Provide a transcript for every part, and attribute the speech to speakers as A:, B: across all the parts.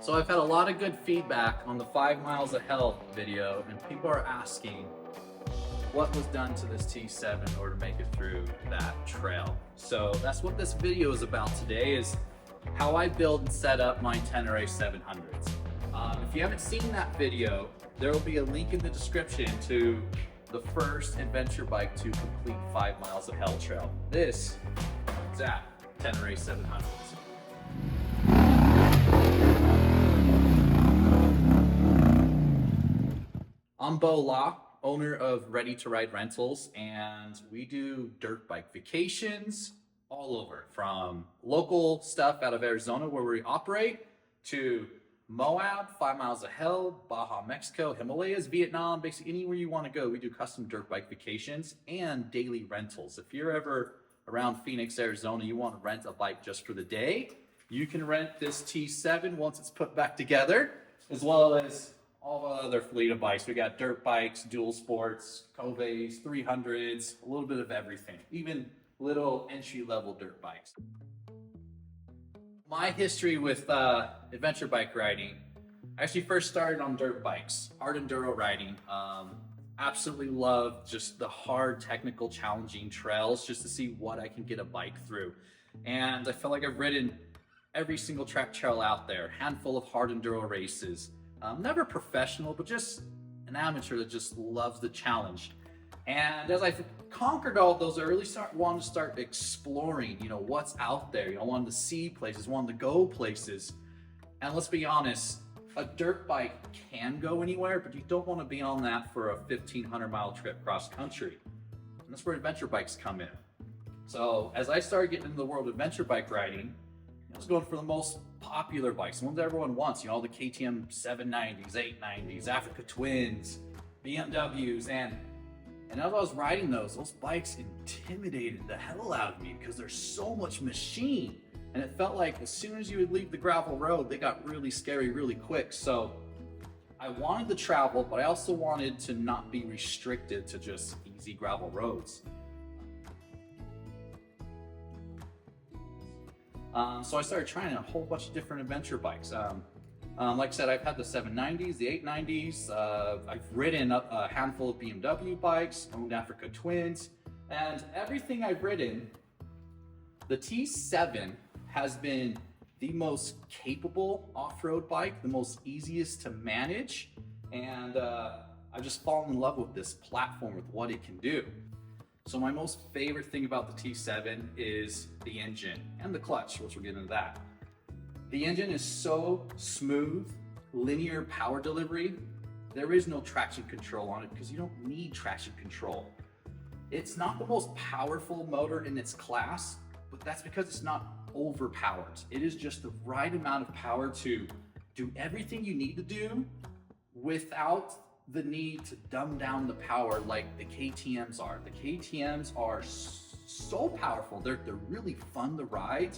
A: So I've had a lot of good feedback on the 5 miles of hell video, and people are asking what was done to this T7 in order to make it through that trail. So that's what this video is about today, is how I build and set up my Tenere 700s. If you haven't seen that video, there will be a link in the description to the first adventure bike to complete 5 miles of hell trail. This is that Tenere 700s. I'm Bo Law, owner of Ready to Ride Rentals, and we do dirt bike vacations all over, from local stuff out of Arizona where we operate to Moab, 5 miles of hell, Baja, Mexico, Himalayas, Vietnam, basically anywhere you want to go. We do custom dirt bike vacations and daily rentals. If you're ever around Phoenix, Arizona, you want to rent a bike just for the day, you can rent this T7 once it's put back together, as well as all the other fleet of bikes. We got dirt bikes, dual sports, Coves, 300s, a little bit of everything, even little entry-level dirt bikes. My history with adventure bike riding, I actually first started on dirt bikes, hard enduro riding. Absolutely love just the hard, technical, challenging trails just to see what I can get a bike through. And I feel like I've ridden every single track trail out there, handful of hard enduro races. Never professional, but just an amateur that just loves the challenge. And as I conquered all those, I really wanted to start exploring, what's out there. I wanted to see places, wanted to go places. And let's be honest, a dirt bike can go anywhere, but you don't want to be on that for a 1,500-mile trip cross country. And that's where adventure bikes come in. So as I started getting into the world of adventure bike riding, I was going for the most popular bikes, the ones that everyone wants, all the KTM 790s, 890s, Africa Twins, BMWs, and as I was riding those bikes intimidated the hell out of me because there's so much machine. And it felt like as soon as you would leave the gravel road, they got really scary really quick. So I wanted to travel, but I also wanted to not be restricted to just easy gravel roads. So I started trying a whole bunch of different adventure bikes. Like I said, I've had the 790s, the 890s. I've ridden a handful of BMW bikes, owned Africa Twins, and everything I've ridden, the T7 has been the most capable off-road bike, the most easiest to manage, and I've just fallen in love with this platform, with what it can do. So my most favorite thing about the T7 is the engine and the clutch, which we'll get into that. The engine is so smooth, linear power delivery. There is no traction control on it because you don't need traction control. It's not the most powerful motor in its class, but that's because it's not overpowered. It is just the right amount of power to do everything you need to do without the need to dumb down the power like the KTMs are. The KTMs are so powerful. They're really fun to ride,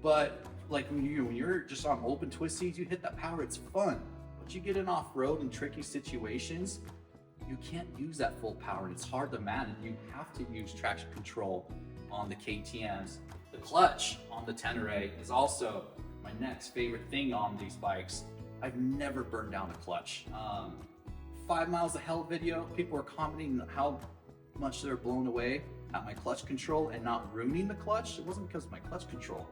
A: but like when you're just on open twisties, you hit that power, it's fun. But you get in off-road and tricky situations, you can't use that full power and it's hard to manage. You have to use traction control on the KTMs. The clutch on the Tenere is also my next favorite thing on these bikes. I've never burned down a clutch. 5 miles of hell video, people were commenting how much they're blown away at my clutch control and not ruining the clutch. It wasn't because of my clutch control,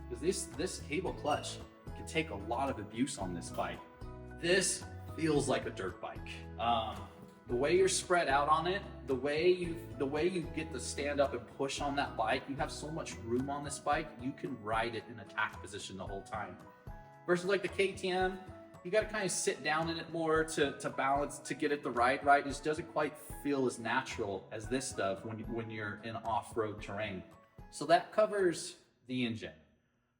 A: because this cable clutch can take a lot of abuse on this bike. This feels like a dirt bike. The way you're spread out on it, the way you get to stand up and push on that bike, you have so much room on this bike, you can ride it in attack position the whole time. Versus like the KTM, you got to kind of sit down in it more to balance, to get it the right. It just doesn't quite feel as natural as this does when you're in off-road terrain. So that covers the engine.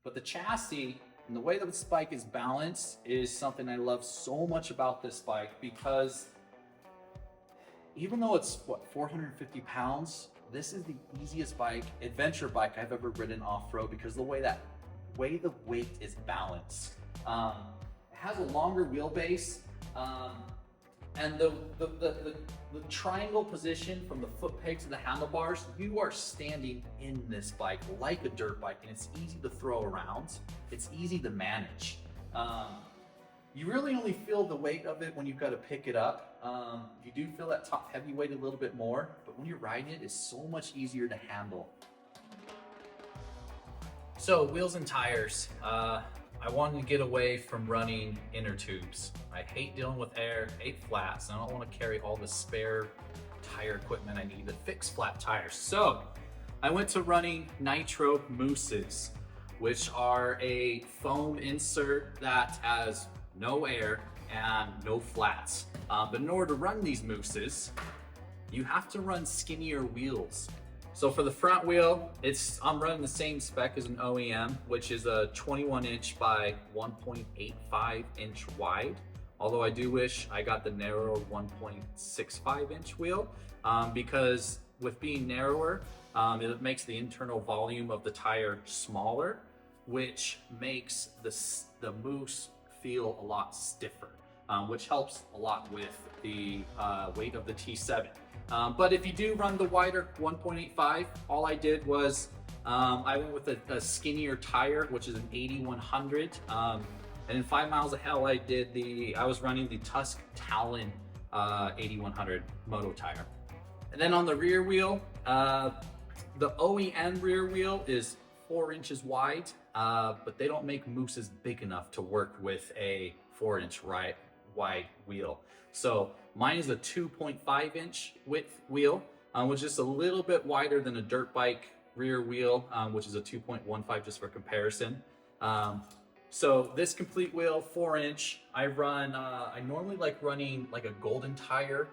A: But the chassis and the way that this bike is balanced is something I love so much about this bike, because even though it's 450 pounds, this is the easiest adventure bike I've ever ridden off-road, because the way the weight is balanced. It has a longer wheelbase, and the triangle position from the foot pegs to the handlebars, you are standing in this bike like a dirt bike, and it's easy to throw around. It's easy to manage. You really only feel the weight of it when you've got to pick it up. You do feel that top heavy weight a little bit more, but when you're riding it, it's so much easier to handle. So wheels and tires. I wanted to get away from running inner tubes. I hate dealing with air, hate flats, and I don't want to carry all the spare tire equipment I need to fix flat tires. So I went to running nitro mousses, which are a foam insert that has no air and no flats. But in order to run these mousses, you have to run skinnier wheels. So for the front wheel, I'm running the same spec as an OEM, which is a 21 inch by 1.85 inch wide. Although I do wish I got the narrower 1.65 inch wheel, because with being narrower, it makes the internal volume of the tire smaller, which makes the mousse feel a lot stiffer, which helps a lot with the weight of the T7. But if you do run the wider 1.85, all I did was I went with a skinnier tire, which is an 8100. And in 5 miles of hell, I was running the Tusk Talon 8100 moto tire. And then on the rear wheel, the OEM rear wheel is 4 inches wide, but they don't make mousses big enough to work with a 4-inch wide wheel. So mine is a 2.5 inch width wheel, which is a little bit wider than a dirt bike rear wheel, which is a 2.15 just for comparison. So this complete wheel, 4 inch, I normally like running like a Golden Tire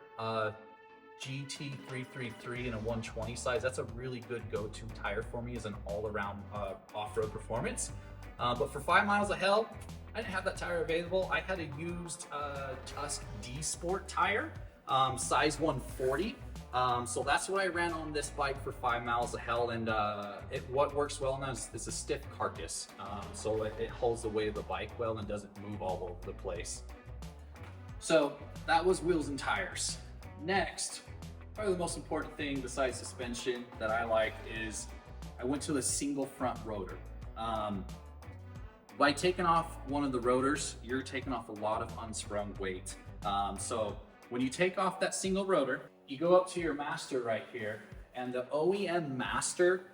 A: GT333 in a 120 size. That's a really good go-to tire for me as an all-around off-road performance. But for 5 miles of hell, I didn't have that tire available. I had a used Tusk D Sport tire, size 140. So that's what I ran on this bike for 5 miles of hell, and what works well now is it's a stiff carcass, so it holds the weight of the bike well and doesn't move all over the place. So that was wheels and tires. Next, probably the most important thing besides suspension that I like is I went to a single front rotor. By taking off one of the rotors, you're taking off a lot of unsprung weight. So when you take off that single rotor, you go up to your master right here, and the OEM master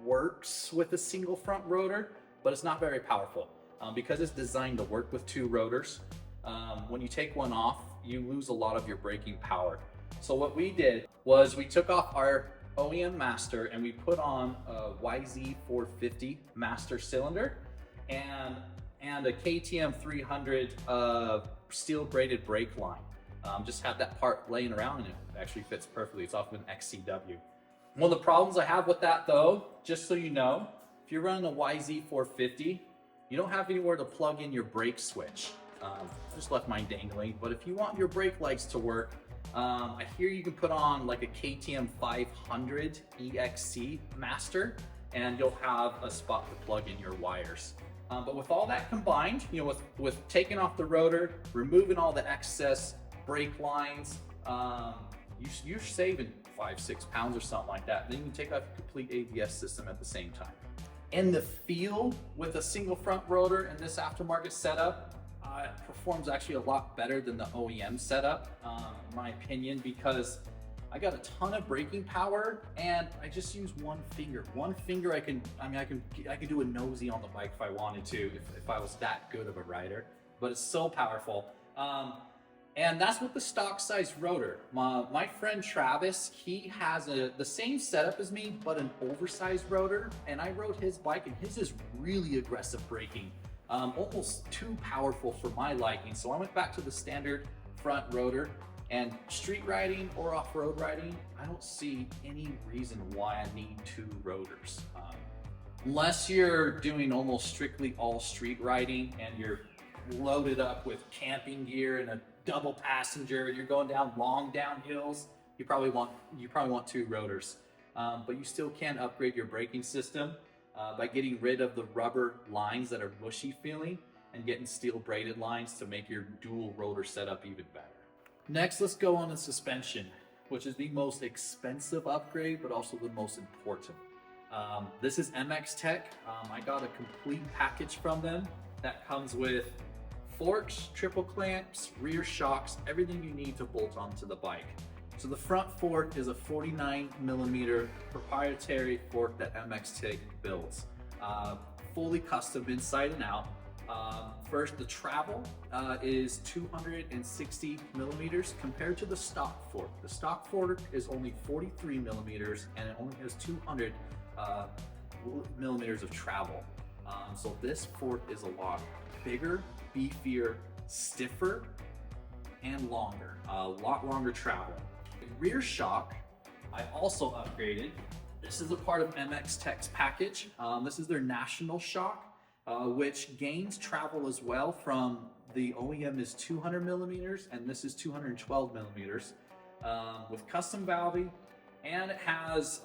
A: works with a single front rotor, but it's not very powerful. Because it's designed to work with 2 rotors, when you take one off, you lose a lot of your braking power. So what we did was we took off our OEM master and we put on a YZ450 master cylinder and a KTM 300 steel braided brake line. Just had that part laying around and it actually fits perfectly. It's off of an XCW. One of the problems I have with that though, just so you know, if you're running a YZ450, you don't have anywhere to plug in your brake switch. I just left mine dangling, but if you want your brake lights to work, I hear you can put on like a KTM 500 EXC master and you'll have a spot to plug in your wires. But with all that combined, you know, with taking off the rotor, removing all the excess brake lines, you're saving 5-6 pounds or something like that. Then you can take off a complete ABS system at the same time. And the feel with a single front rotor and this aftermarket setup, it performs actually a lot better than the OEM setup, in my opinion, because I got a ton of braking power and I just use one finger. One finger I can do a nosy on the bike if I wanted to, if I was that good of a rider, but it's so powerful. And that's with the stock size rotor. My friend Travis, he has the same setup as me, but an oversized rotor, and I rode his bike and his is really aggressive braking. Almost too powerful for my liking. So I went back to the standard front rotor, and street riding or off-road riding, I don't see any reason why I need 2 rotors. Unless you're doing almost strictly all street riding and you're loaded up with camping gear and a double passenger and you're going down long downhills, you probably want 2 rotors. But you still can upgrade your braking system by getting rid of the rubber lines that are mushy feeling and getting steel braided lines to make your dual rotor setup even better. Next, let's go on to suspension, which is the most expensive upgrade, but also the most important. This is MX Tech. I got a complete package from them that comes with forks, triple clamps, rear shocks, everything you need to bolt onto the bike. So the front fork is a 49mm proprietary fork that MX builds, fully custom inside and out. First, the travel is 260mm compared to the stock fork. The stock fork is only 43mm and it only has 200mm of travel. So this fork is a lot bigger, beefier, stiffer, and longer. A lot longer travel. Rear shock, I also upgraded. This is a part of MX Tech's package. This is their national shock, which gains travel as well from the OEM is 200mm and this is 212mm with custom valving, and it has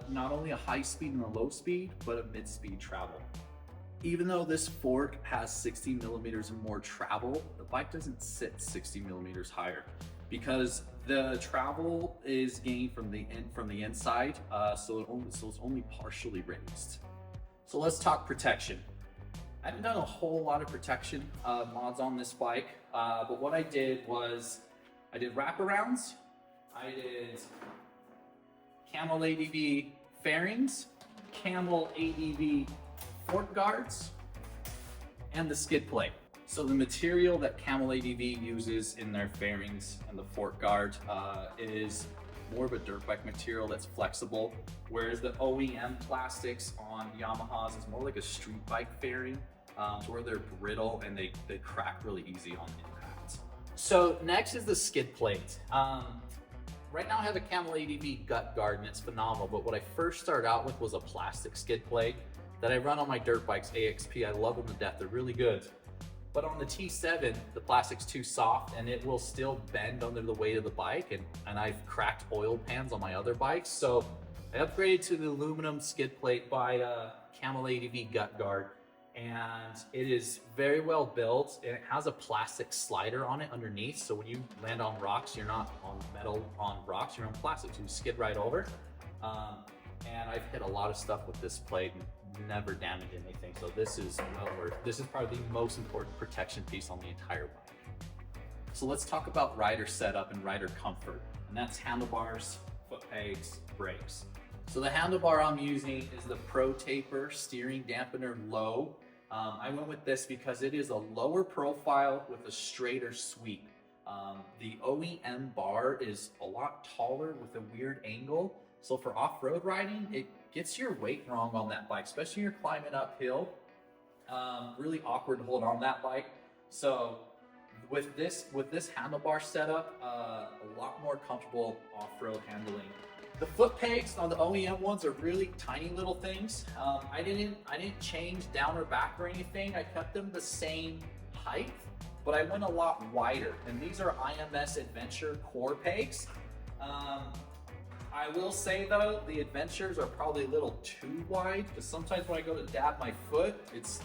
A: not only a high speed and a low speed, but a mid-speed travel. Even though this fork has 60mm and more travel, the bike doesn't sit 60mm higher because the travel is gained from the inside, so it's only partially raised. So let's talk protection. I haven't done a whole lot of protection mods on this bike, but what I did was I did wraparounds, I did Camel ADV fairings, Camel ADV fork guards, and the skid plate. So the material that Camel ADV uses in their fairings and the fork guard is more of a dirt bike material that's flexible, whereas the OEM plastics on Yamahas is more like a street bike fairing, to where they're brittle and they crack really easy on impact. So next is the skid plate. Right now I have a Camel ADV gut guard and it's phenomenal, but what I first started out with was a plastic skid plate that I run on my dirt bikes, AXP. I love them to death, they're really good. But on the T7, the plastic's too soft and it will still bend under the weight of the bike, and I've cracked oil pans on my other bikes. So I upgraded to the aluminum skid plate by Camel ADV gut guard, and it is very well built and it has a plastic slider on it underneath. So when you land on rocks, you're not on metal on rocks, you're on plastic, so you skid right over. And I've hit a lot of stuff with this plate and never damaged anything. So this is well worth. This is probably the most important protection piece on the entire bike. So let's talk about rider setup and rider comfort, and that's handlebars, foot pegs, brakes. So the handlebar I'm using is the Pro Taper Steering Dampener Low. I went with this because it is a lower profile with a straighter sweep. The OEM bar is a lot taller with a weird angle. So for off-road riding, it gets your weight wrong on that bike, especially when you're climbing uphill. Really awkward to hold on that bike. So with this handlebar setup, a lot more comfortable off-road handling. The foot pegs on the OEM ones are really tiny little things. I didn't change down or back or anything. I kept them the same height, but I went a lot wider. And these are IMS Adventure core pegs. I will say though, the Adventures are probably a little too wide, because sometimes when I go to dab my foot,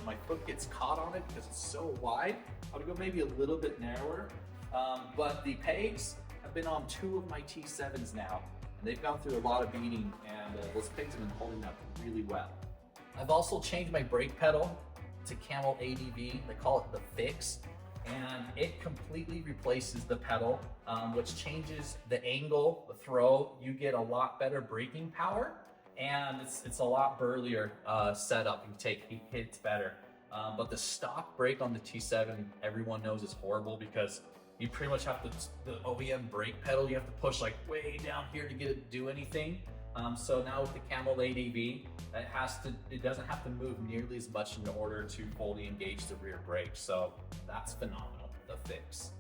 A: my foot gets caught on it because it's so wide. I would go maybe a little bit narrower. But the pegs have been on 2 of my T7s now, and they've gone through a lot of beating, and those pegs have been holding up really well. I've also changed my brake pedal to Camel ADV. They call it the Fix, and it completely replaces the pedal, which changes the angle, the throw. You get a lot better braking power, and it's a lot burlier setup. It hits better. But the stock brake on the T7, everyone knows is horrible because you pretty much have the OEM brake pedal, you have to push like way down here to get it to do anything. So now with the Camel ADV, it doesn't have to move nearly as much in order to fully engage the rear brake. So that's phenomenal, the Fix.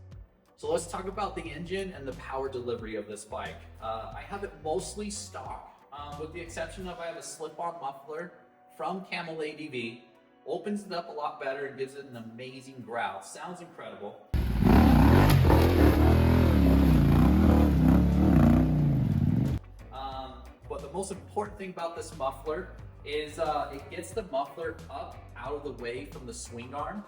A: So let's talk about the engine and the power delivery of this bike. I have it mostly stock, with the exception of I have a slip-on muffler from Camel ADV. Opens it up a lot better and gives it an amazing growl. Sounds incredible. But the most important thing about this muffler is it gets the muffler up out of the way from the swing arm,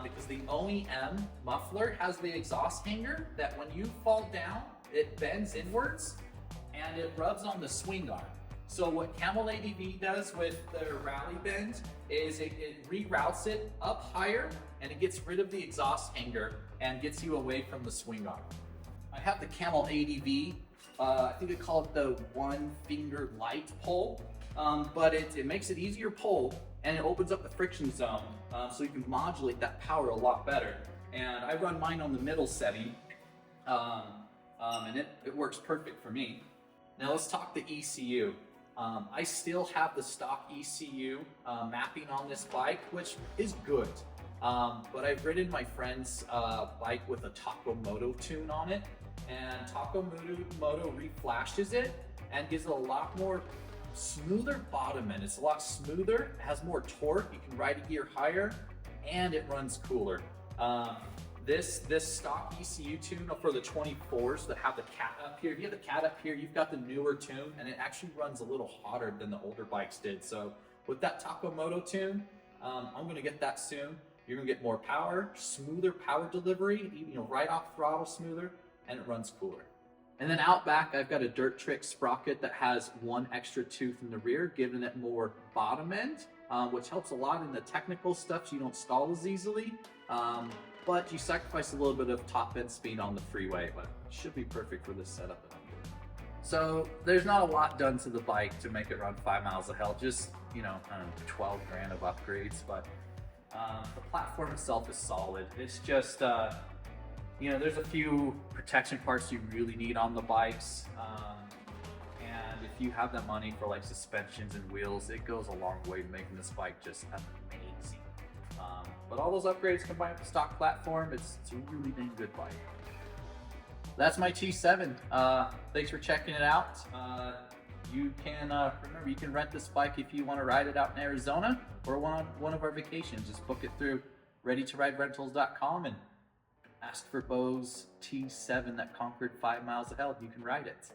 A: because the OEM muffler has the exhaust hanger that when you fall down, it bends inwards and it rubs on the swing arm. So what Camel ADV does with the rally bend is it reroutes it up higher, and it gets rid of the exhaust hanger and gets you away from the swing arm. I have the Camel ADV. I think they call it the one finger light pull, but it makes it easier pull, and it opens up the friction zone, so you can modulate that power a lot better. And I run mine on the middle setting, and it works perfect for me. Now let's talk the ECU. I still have the stock ECU mapping on this bike, which is good. But I've ridden my friend's bike with a Taco Moto tune on it, and Taco Moto reflashes it and gives it a lot more smoother bottom end. It's a lot smoother, it has more torque, you can ride a gear higher, and it runs cooler. This stock ECU tune for the 24s that have the cat up here, if you have the cat up here, you've got the newer tune, and it actually runs a little hotter than the older bikes did. So with that Taco Moto tune, I'm gonna get that soon. You're gonna get more power, smoother power delivery, right off throttle smoother, and it runs cooler. And then out back, I've got a Dirt Trick sprocket that has one extra tooth in the rear, giving it more bottom end, which helps a lot in the technical stuff so you don't stall as easily. But you sacrifice a little bit of top end speed on the freeway, but it should be perfect for this setup that I'm doing. So there's not a lot done to the bike to make it run 5 miles of hell, just, 12 grand of upgrades, but the platform itself is solid. It's just, there's a few protection parts you really need on the bikes. And if you have that money for like suspensions and wheels, it goes a long way to making this bike just amazing. But all those upgrades combined with the stock platform, it's a really dang good bike. That's my T7. Thanks for checking it out. You can remember, you can rent this bike if you want to ride it out in Arizona or one of our vacations. Just book it through readytoriderentals.com and ask for Bo's T7 that conquered 5 miles of hell. You can ride it.